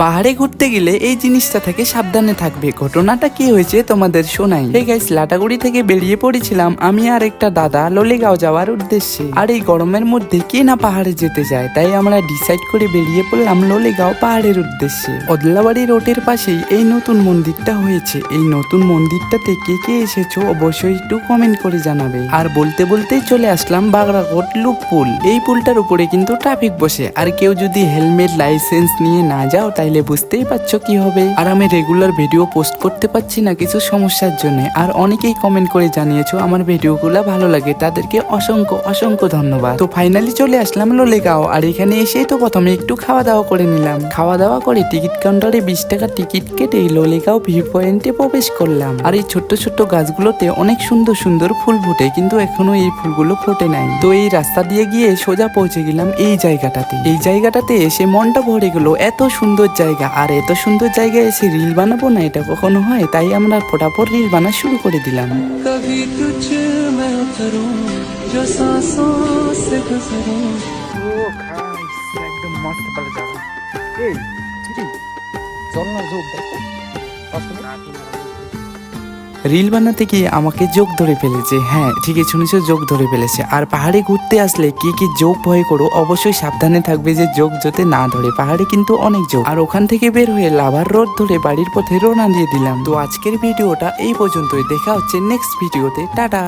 পাহাড়ে ঘুরতে গেলে এই জিনিসটা থেকে সাবধানে থাকবে। ঘটনাটা কি হয়েছে তোমাদের শোনাই। এই গাইস, লাটাগুড়ি থেকে বেরিয়ে পড়েছিলাম আমি আর একটা দাদা লোলেগাঁও যাওয়ার উদ্দেশ্যে। আর এই গরমের মধ্যে কে না পাহাড়ে যেতে যায়, তাই আমরা ডিসাইড করে বেরিয়ে পড়লাম লোলেগাঁও পাহাড়ের উদ্দেশ্যে। অদলাবাড়ি রোডের পাশেই এই নতুন মন্দিরটা হয়েছে। এই নতুন মন্দিরটাতে কে কে এসেছো অবশ্যই একটু কমেন্ট করে জানাবে। আর বলতে বলতেই চলে আসলাম বাগড়াকোট লুপ পুল। এই পুলটার উপরে কিন্তু ট্রাফিক বসে, আর কেউ যদি হেলমেট লাইসেন্স নিয়ে না যাও তাইলে বুঝতেই পারছো কি হবে। আর আমি রেগুলার ভিডিও পোস্ট করতে পারছি না কিছু সমস্যার জন্য। আর অনেকেই কমেন্ট করে জানিয়েছো আমার ভিডিওগুলো ভালো লাগে, তাদেরকে অসংখ্য অসংখ্য ধন্যবাদ। তো ফাইনালি চলে আসলাম লোলেগাঁও। আর এখানে এসেই তো প্রথমে একটু খাওয়া দাওয়া করে নিলাম। খাওয়া দাওয়া করে টিকিট কাউন্টারে 20 টাকা টিকিট কেটে লোলেগাঁও ভিউ পয়েন্টে প্রবেশ করলাম। আর এই ছোট্ট ছোট্ট গাছগুলোতে অনেক সুন্দর সুন্দর ফুল ফুটে, কিন্তু এখনো এই ফুলগুলো ফোটে নাই। তো এই রাস্তা দিয়ে গিয়ে সোজা পৌঁছে গেলাম এই জায়গাটাতে। এই জায়গাটাতে এসে মনটা ভরে গেল। এত সুন্দর জায়গা, আর এত সুন্দর জায়গায় এসে রিল বানাবো না, এটা কখনো হয়? তাই আমরা ফটাফট রিল বানা শুরু করে দিলাম। कभी तुझ में उतरूं जो सांसों से गुजरूं। একদম মস্ত ভালো জায়গা। এই চল না, যোগ রিল বানাতে গিয়ে আমাকে যোগ ধরে ফেলেছে। হ্যাঁ, ঠিকই শুনেছো, যোগ ধরে ফেলেছে। আর পাহাড়ে ঘুরতে আসলে কি কি যোগ ভয় করো অবশ্যই সাবধানে থাকবে যে যোগ যাতে না ধরে। পাহাড়ে কিন্তু অনেক যোগ। আর ওখান থেকে বের হয়ে লাভার রোড ধরে বাড়ির পথে রওনা দিয়ে দিলাম। তো আজকের ভিডিওটা এই পর্যন্তই। দেখা হচ্ছে নেক্সট ভিডিওতে। টাটা।